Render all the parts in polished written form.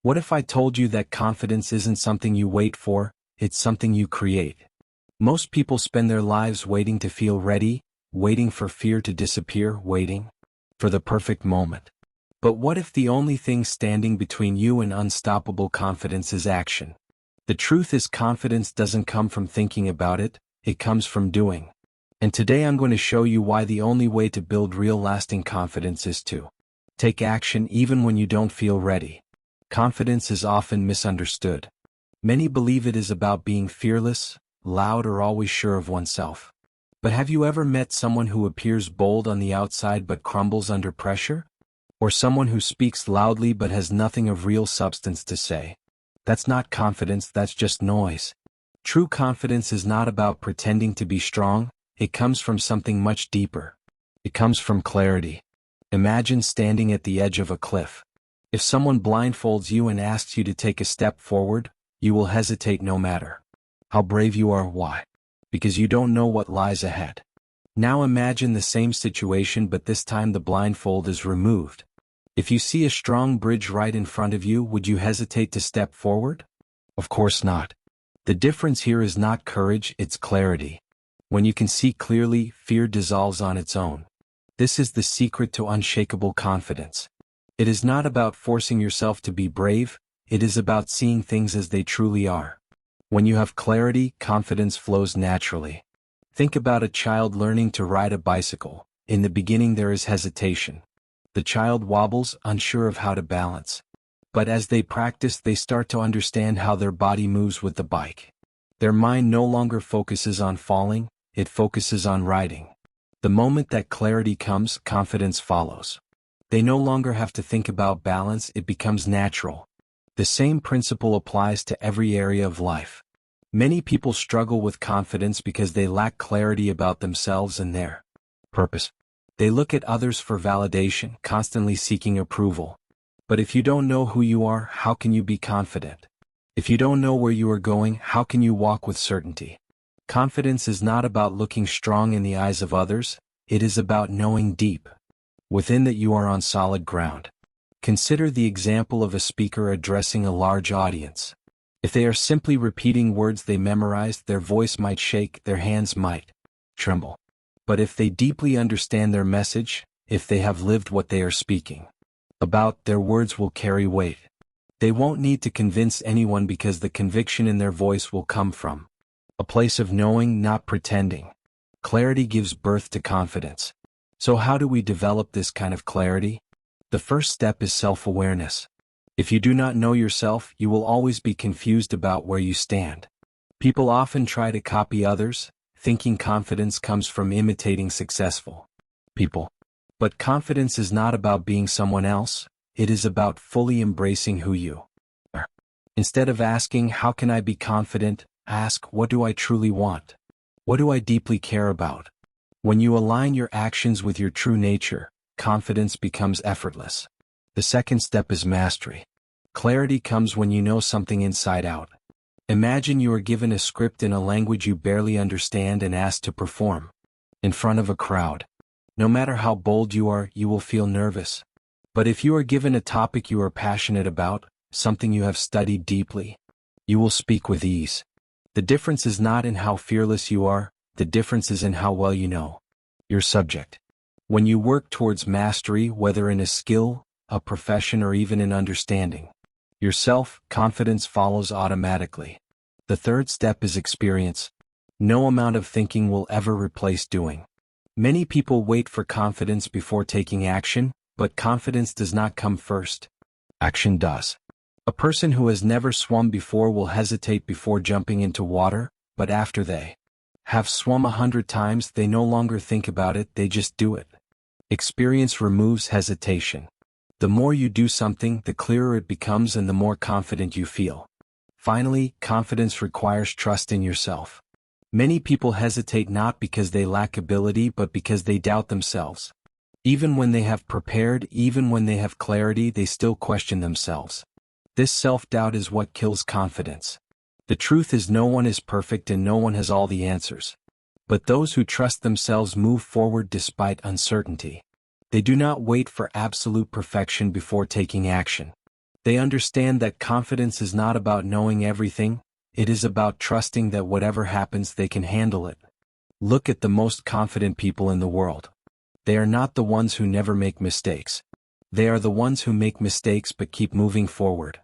What if I told you that confidence isn't something you wait for, it's something you create? Most people spend their lives waiting to feel ready, waiting for fear to disappear, waiting for the perfect moment. But what if the only thing standing between you and unstoppable confidence is action? The truth is, confidence doesn't come from thinking about it, it comes from doing. And today I'm going to show you why the only way to build real lasting confidence is to take action even when you don't feel ready. Confidence is often misunderstood. Many believe it is about being fearless, loud, or always sure of oneself. But have you ever met someone who appears bold on the outside but crumbles under pressure? Or someone who speaks loudly but has nothing of real substance to say? That's not confidence, that's just noise. True confidence is not about pretending to be strong, it comes from something much deeper. It comes from clarity. Imagine standing at the edge of a cliff. If someone blindfolds you and asks you to take a step forward, you will hesitate no matter how brave you are. Why? Because you don't know what lies ahead. Now imagine the same situation, but this time the blindfold is removed. If you see a strong bridge right in front of you, would you hesitate to step forward? Of course not. The difference here is not courage, it's clarity. When you can see clearly, fear dissolves on its own. This is the secret to unshakable confidence. It is not about forcing yourself to be brave, it is about seeing things as they truly are. When you have clarity, confidence flows naturally. Think about a child learning to ride a bicycle. In the beginning there is hesitation. The child wobbles, unsure of how to balance. But as they practice, they start to understand how their body moves with the bike. Their mind no longer focuses on falling, it focuses on riding. The moment that clarity comes, confidence follows. They no longer have to think about balance, it becomes natural. The same principle applies to every area of life. Many people struggle with confidence because they lack clarity about themselves and their purpose. They look at others for validation, constantly seeking approval. But if you don't know who you are, how can you be confident? If you don't know where you are going, how can you walk with certainty? Confidence is not about looking strong in the eyes of others, it is about knowing deep within that you are on solid ground. Consider the example of a speaker addressing a large audience. If they are simply repeating words they memorized, their voice might shake, their hands might tremble. But if they deeply understand their message, if they have lived what they are speaking about, their words will carry weight. They won't need to convince anyone because the conviction in their voice will come from a place of knowing, not pretending. Clarity gives birth to confidence. So how do we develop this kind of clarity? The first step is self-awareness. If you do not know yourself, you will always be confused about where you stand. People often try to copy others, thinking confidence comes from imitating successful people. But confidence is not about being someone else, it is about fully embracing who you are. Instead of asking, how can I be confident, ask, what do I truly want? What do I deeply care about? When you align your actions with your true nature, confidence becomes effortless. The second step is mastery. Clarity comes when you know something inside out. Imagine you are given a script in a language you barely understand and asked to perform in front of a crowd. No matter how bold you are, you will feel nervous. But if you are given a topic you are passionate about, something you have studied deeply, you will speak with ease. The difference is not in how fearless you are, the difference is in how well you know your subject. When you work towards mastery, whether in a skill, a profession, or even in understanding yourself, confidence follows automatically. The third step is experience. No amount of thinking will ever replace doing. Many people wait for confidence before taking action, but confidence does not come first. Action does. A person who has never swum before will hesitate before jumping into water, but after they have swum 100 times, they no longer think about it, they just do it. Experience removes hesitation. The more you do something, the clearer it becomes and the more confident you feel. Finally, confidence requires trust in yourself. Many people hesitate not because they lack ability but because they doubt themselves. Even when they have prepared, even when they have clarity, they still question themselves. This self-doubt is what kills confidence. The truth is, no one is perfect and no one has all the answers. But those who trust themselves move forward despite uncertainty. They do not wait for absolute perfection before taking action. They understand that confidence is not about knowing everything, it is about trusting that whatever happens they can handle it. Look at the most confident people in the world. They are not the ones who never make mistakes. They are the ones who make mistakes but keep moving forward.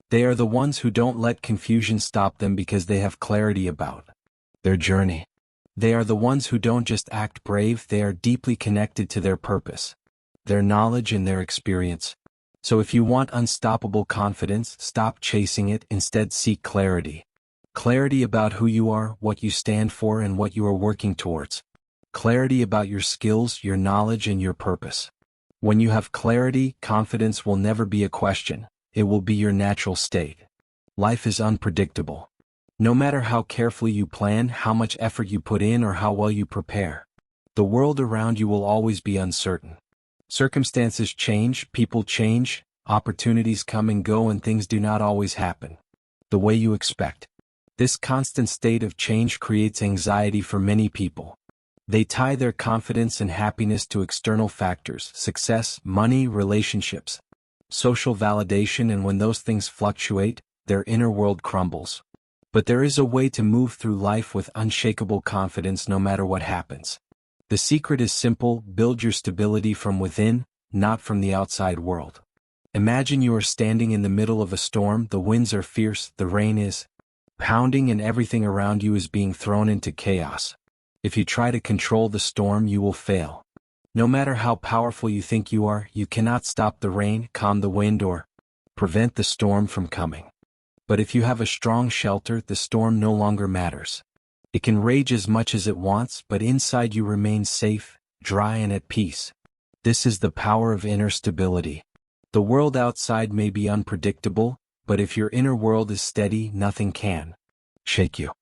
They are the ones who don't let confusion stop them because they have clarity about their journey. They are the ones who don't just act brave, they are deeply connected to their purpose, their knowledge and their experience. So if you want unstoppable confidence, stop chasing it, instead seek clarity. Clarity about who you are, what you stand for, and what you are working towards. Clarity about your skills, your knowledge, and your purpose. When you have clarity, confidence will never be a question, it will be your natural state. Life is unpredictable. No matter how carefully you plan, how much effort you put in, or how well you prepare, the world around you will always be uncertain. Circumstances change, people change, opportunities come and go, and things do not always happen the way you expect. This constant state of change creates anxiety for many people. They tie their confidence and happiness to external factors, success, money, relationships, social validation, and when those things fluctuate, their inner world crumbles. But there is a way to move through life with unshakable confidence no matter what happens. The secret is simple: build your stability from within, not from the outside world. Imagine you are standing in the middle of a storm, the winds are fierce, the rain is pounding, and everything around you is being thrown into chaos. If you try to control the storm, you will fail. No matter how powerful you think you are, you cannot stop the rain, calm the wind, or prevent the storm from coming. But if you have a strong shelter, the storm no longer matters. It can rage as much as it wants, but inside you remain safe, dry, and at peace. This is the power of inner stability. The world outside may be unpredictable, but if your inner world is steady, nothing can shake you.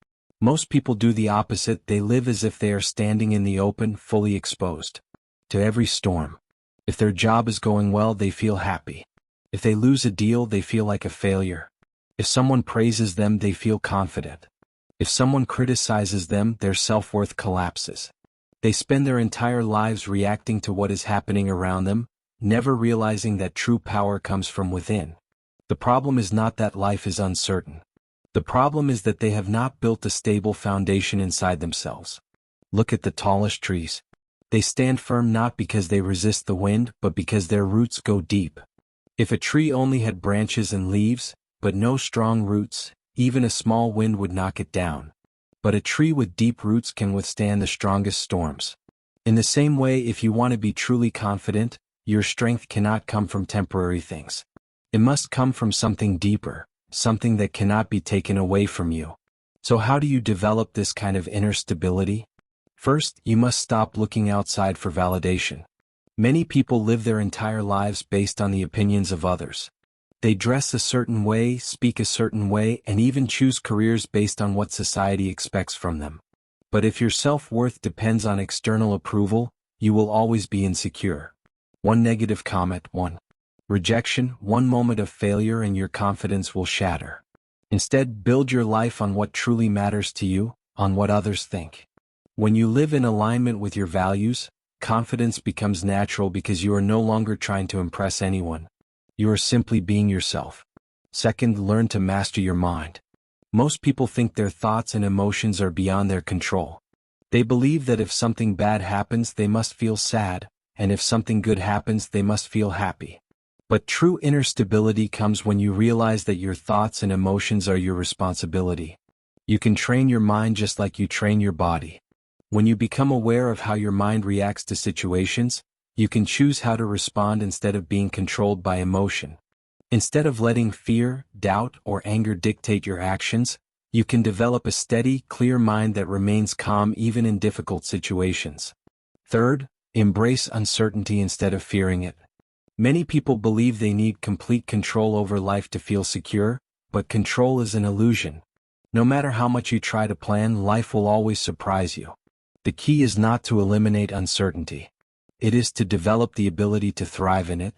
Most people do the opposite. They live as if they are standing in the open, fully exposed to every storm. If their job is going well, they feel happy. If they lose a deal, they feel like a failure. If someone praises them, they feel confident. If someone criticizes them, their self-worth collapses. They spend their entire lives reacting to what is happening around them, never realizing that true power comes from within. The problem is not that life is uncertain. The problem is that they have not built a stable foundation inside themselves. Look at the tallest trees. They stand firm not because they resist the wind, but because their roots go deep. If a tree only had branches and leaves, but no strong roots, even a small wind would knock it down. But a tree with deep roots can withstand the strongest storms. In the same way, if you want to be truly confident, your strength cannot come from temporary things. It must come from something deeper, something that cannot be taken away from you. So how do you develop this kind of inner stability? First, you must stop looking outside for validation. Many people live their entire lives based on the opinions of others. They dress a certain way, speak a certain way, and even choose careers based on what society expects from them. But if your self-worth depends on external approval, you will always be insecure. One negative comment, one rejection, one moment of failure, and your confidence will shatter. Instead, build your life on what truly matters to you, on what others think. When you live in alignment with your values, confidence becomes natural because you are no longer trying to impress anyone. You are simply being yourself. Second, learn to master your mind. Most people think their thoughts and emotions are beyond their control. They believe that if something bad happens, they must feel sad, and if something good happens, they must feel happy. But true inner stability comes when you realize that your thoughts and emotions are your responsibility. You can train your mind just like you train your body. When you become aware of how your mind reacts to situations, you can choose how to respond instead of being controlled by emotion. Instead of letting fear, doubt, or anger dictate your actions, you can develop a steady, clear mind that remains calm even in difficult situations. Third, embrace uncertainty instead of fearing it. Many people believe they need complete control over life to feel secure, but control is an illusion. No matter how much you try to plan, life will always surprise you. The key is not to eliminate uncertainty. It is to develop the ability to thrive in it.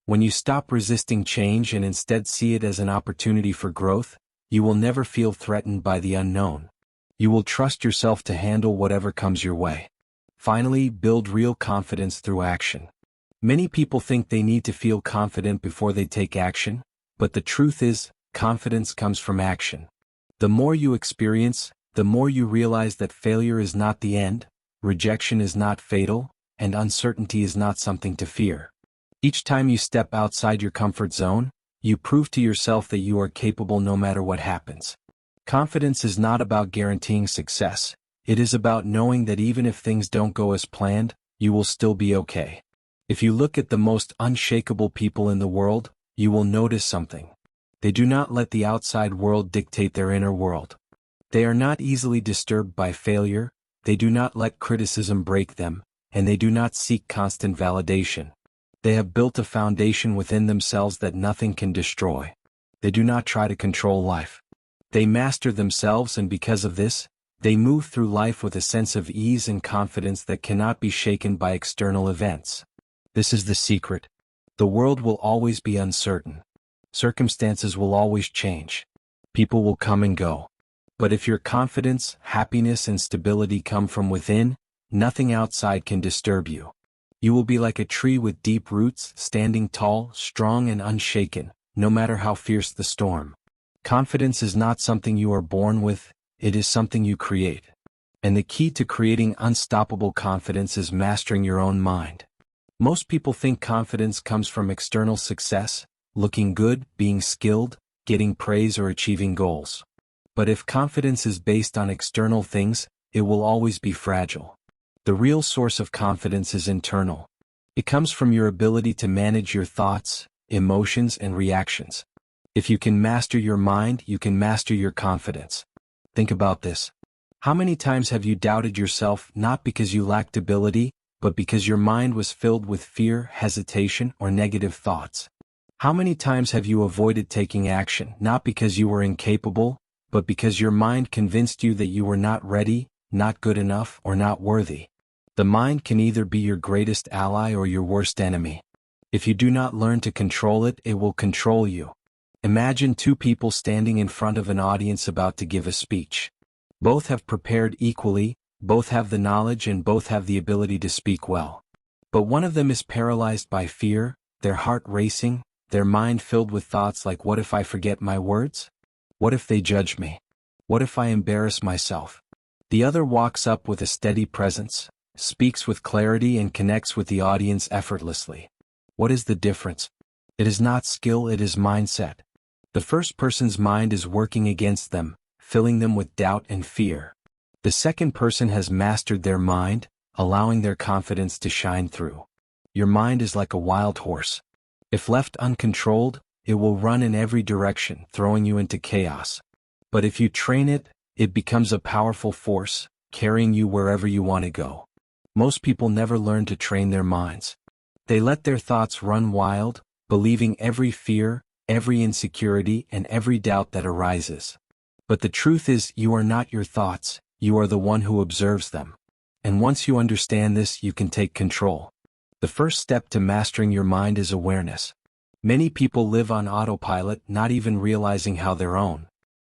When you stop resisting change and instead see it as an opportunity for growth, you will never feel threatened by the unknown. You will trust yourself to handle whatever comes your way. Finally, build real confidence through action. Many people think they need to feel confident before they take action, But the truth is, confidence comes from action. The more you experience, the more you realize that failure is not the end, rejection is not fatal, and uncertainty is not something to fear. Each time you step outside your comfort zone, you prove to yourself that you are capable no matter what happens. Confidence is not about guaranteeing success, it is about knowing that even if things don't go as planned, you will still be okay. If you look at the most unshakable people in the world, you will notice something. They do not let the outside world dictate their inner world. They are not easily disturbed by failure, they do not let criticism break them, and they do not seek constant validation. They have built a foundation within themselves that nothing can destroy. They do not try to control life. They master themselves, and because of this, they move through life with a sense of ease and confidence that cannot be shaken by external events. This is the secret. The world will always be uncertain. Circumstances will always change. People will come and go. But if your confidence, happiness, and stability come from within, nothing outside can disturb you. You will be like a tree with deep roots, standing tall, strong, and unshaken, no matter how fierce the storm. Confidence is not something you are born with, it is something you create. And the key to creating unstoppable confidence is mastering your own mind. Most people think confidence comes from external success, looking good, being skilled, getting praise, or achieving goals. But if confidence is based on external things, it will always be fragile. The real source of confidence is internal. It comes from your ability to manage your thoughts, emotions, and reactions. If you can master your mind, you can master your confidence. Think about this. How many times have you doubted yourself, not because you lacked ability, but because your mind was filled with fear, hesitation, or negative thoughts? How many times have you avoided taking action, not because you were incapable, but because your mind convinced you that you were not ready, not good enough, or not worthy? The mind can either be your greatest ally or your worst enemy. If you do not learn to control it, it will control you. Imagine two people standing in front of an audience about to give a speech. Both have prepared equally, both have the knowledge, and both have the ability to speak well. But one of them is paralyzed by fear, their heart racing, their mind filled with thoughts like, what if I forget my words? What if they judge me? What if I embarrass myself? The other walks up with a steady presence, speaks with clarity, and connects with the audience effortlessly. What is the difference? It is not skill, it is mindset. The first person's mind is working against them, filling them with doubt and fear. The second person has mastered their mind, allowing their confidence to shine through. Your mind is like a wild horse. If left uncontrolled, it will run in every direction, throwing you into chaos. But if you train it, it becomes a powerful force, carrying you wherever you want to go. Most people never learn to train their minds. They let their thoughts run wild, believing every fear, every insecurity, and every doubt that arises. But the truth is, you are not your thoughts, you are the one who observes them. And once you understand this, you can take control. The first step to mastering your mind is awareness. Many people live on autopilot, not even realizing how they're own.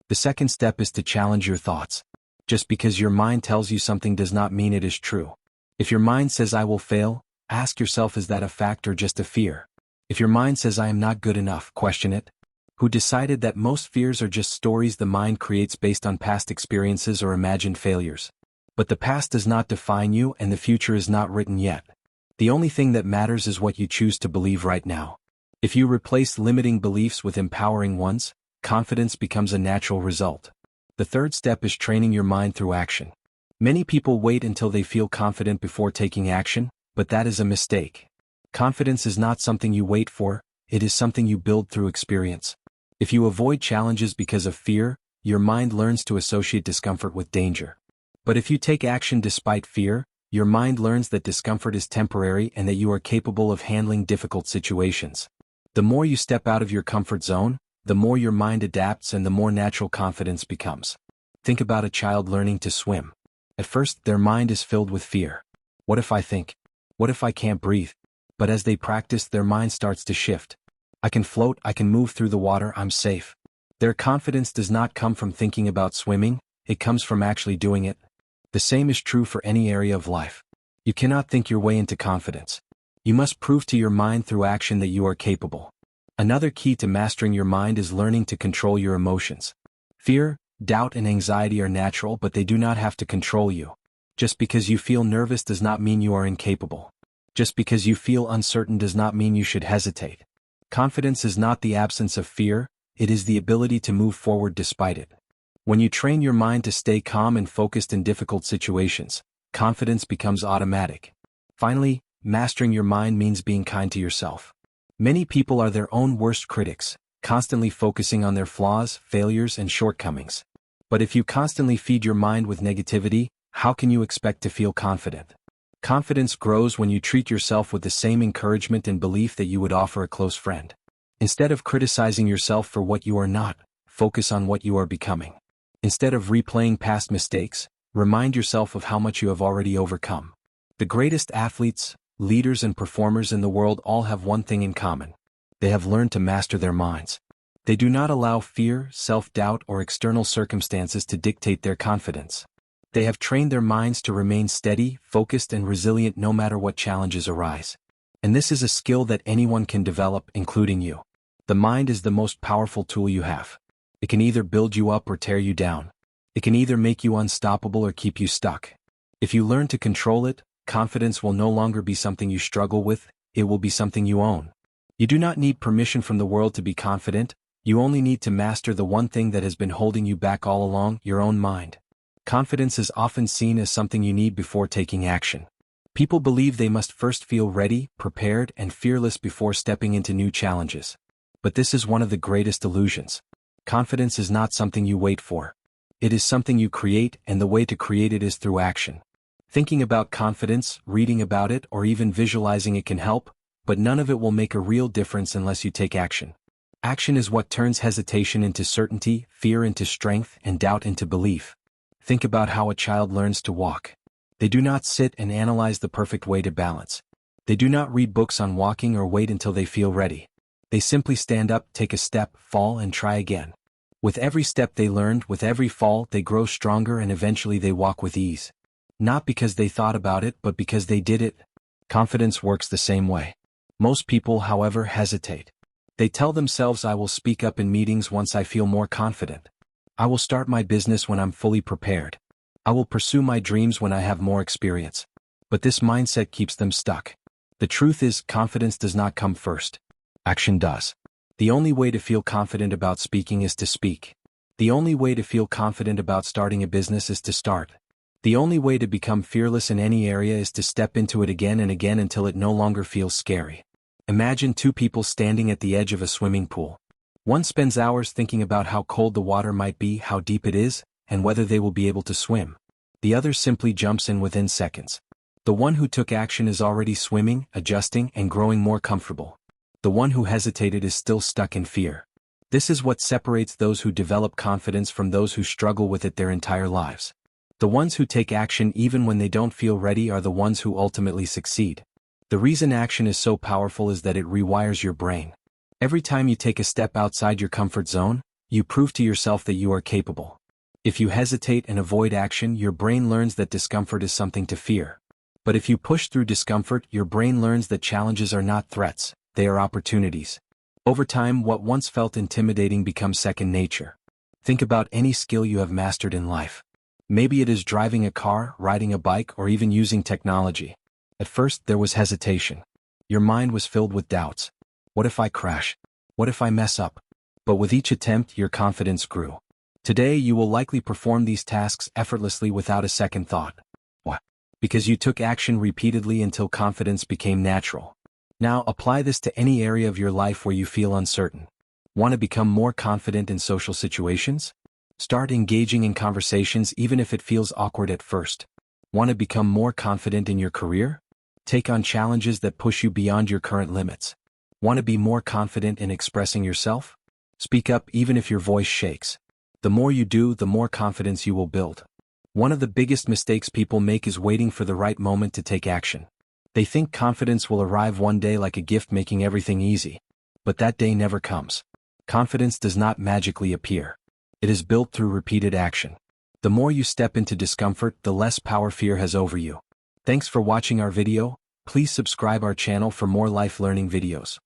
The second step is to challenge your thoughts. Just because your mind tells you something does not mean it is true. If your mind says I will fail, ask yourself, is that a fact or just a fear? If your mind says I am not good enough, question it. Who decided that most fears are just stories the mind creates based on past experiences or imagined failures? But the past does not define you, and the future is not written yet. The only thing that matters is what you choose to believe right now. If you replace limiting beliefs with empowering ones, confidence becomes a natural result. The third step is training your mind through action. Many people wait until they feel confident before taking action, but that is a mistake. Confidence is not something you wait for, it is something you build through experience. If you avoid challenges because of fear, your mind learns to associate discomfort with danger. But if you take action despite fear, your mind learns that discomfort is temporary and that you are capable of handling difficult situations. The more you step out of your comfort zone, the more your mind adapts and the more natural confidence becomes. Think about a child learning to swim. At first, their mind is filled with fear. What if I think? What if I can't breathe? But as they practice, their mind starts to shift. I can float, I can move through the water, I'm safe. Their confidence does not come from thinking about swimming, it comes from actually doing it. The same is true for any area of life. You cannot think your way into confidence. You must prove to your mind through action that you are capable. Another key to mastering your mind is learning to control your emotions. Fear, doubt, and anxiety are natural, but they do not have to control you. Just because you feel nervous does not mean you are incapable. Just because you feel uncertain does not mean you should hesitate. Confidence is not the absence of fear, it is the ability to move forward despite it. When you train your mind to stay calm and focused in difficult situations, confidence becomes automatic. Finally, mastering your mind means being kind to yourself. Many people are their own worst critics, constantly focusing on their flaws, failures, and shortcomings. But if you constantly feed your mind with negativity, how can you expect to feel confident? Confidence grows when you treat yourself with the same encouragement and belief that you would offer a close friend. Instead of criticizing yourself for what you are not, focus on what you are becoming. Instead of replaying past mistakes, remind yourself of how much you have already overcome. The greatest athletes, leaders, and performers in the world all have one thing in common. They have learned to master their minds. They do not allow fear, self-doubt, or external circumstances to dictate their confidence. They have trained their minds to remain steady, focused, and resilient no matter what challenges arise. And this is a skill that anyone can develop, including you. The mind is the most powerful tool you have. It can either build you up or tear you down. It can either make you unstoppable or keep you stuck. If you learn to control it, confidence will no longer be something you struggle with, it will be something you own. You do not need permission from the world to be confident, you only need to master the one thing that has been holding you back all along, your own mind. Confidence is often seen as something you need before taking action. People believe they must first feel ready, prepared, and fearless before stepping into new challenges. But this is one of the greatest illusions. Confidence is not something you wait for. It is something you create, and the way to create it is through action. Thinking about confidence, reading about it, or even visualizing it can help, but none of it will make a real difference unless you take action. Action is what turns hesitation into certainty, fear into strength, and doubt into belief. Think about how a child learns to walk. They do not sit and analyze the perfect way to balance. They do not read books on walking or wait until they feel ready. They simply stand up, take a step, fall, and try again. With every step they learned, with every fall, they grow stronger and eventually they walk with ease. Not because they thought about it, but because they did it. Confidence works the same way. Most people, however, hesitate. They tell themselves, I will speak up in meetings once I feel more confident. I will start my business when I'm fully prepared. I will pursue my dreams when I have more experience. But this mindset keeps them stuck. The truth is, confidence does not come first. Action does. The only way to feel confident about speaking is to speak. The only way to feel confident about starting a business is to start. The only way to become fearless in any area is to step into it again and again until it no longer feels scary. Imagine two people standing at the edge of a swimming pool. One spends hours thinking about how cold the water might be, how deep it is, and whether they will be able to swim. The other simply jumps in within seconds. The one who took action is already swimming, adjusting, and growing more comfortable. The one who hesitated is still stuck in fear. This is what separates those who develop confidence from those who struggle with it their entire lives. The ones who take action even when they don't feel ready are the ones who ultimately succeed. The reason action is so powerful is that it rewires your brain. Every time you take a step outside your comfort zone, you prove to yourself that you are capable. If you hesitate and avoid action, your brain learns that discomfort is something to fear. But if you push through discomfort, your brain learns that challenges are not threats, they are opportunities. Over time, what once felt intimidating becomes second nature. Think about any skill you have mastered in life. Maybe it is driving a car, riding a bike, or even using technology. At first, there was hesitation. Your mind was filled with doubts. What if I crash? What if I mess up? But with each attempt, your confidence grew. Today, you will likely perform these tasks effortlessly without a second thought. Why? Because you took action repeatedly until confidence became natural. Now, apply this to any area of your life where you feel uncertain. Want to become more confident in social situations? Start engaging in conversations even if it feels awkward at first. Want to become more confident in your career? Take on challenges that push you beyond your current limits. Want to be more confident in expressing yourself? Speak up even if your voice shakes. The more you do, the more confidence you will build. One of the biggest mistakes people make is waiting for the right moment to take action. They think confidence will arrive one day like a gift, making everything easy. But that day never comes. Confidence does not magically appear. It is built through repeated action. The more you step into discomfort, the less power fear has over you. Thanks for watching our video. Please subscribe our channel for more life learning videos.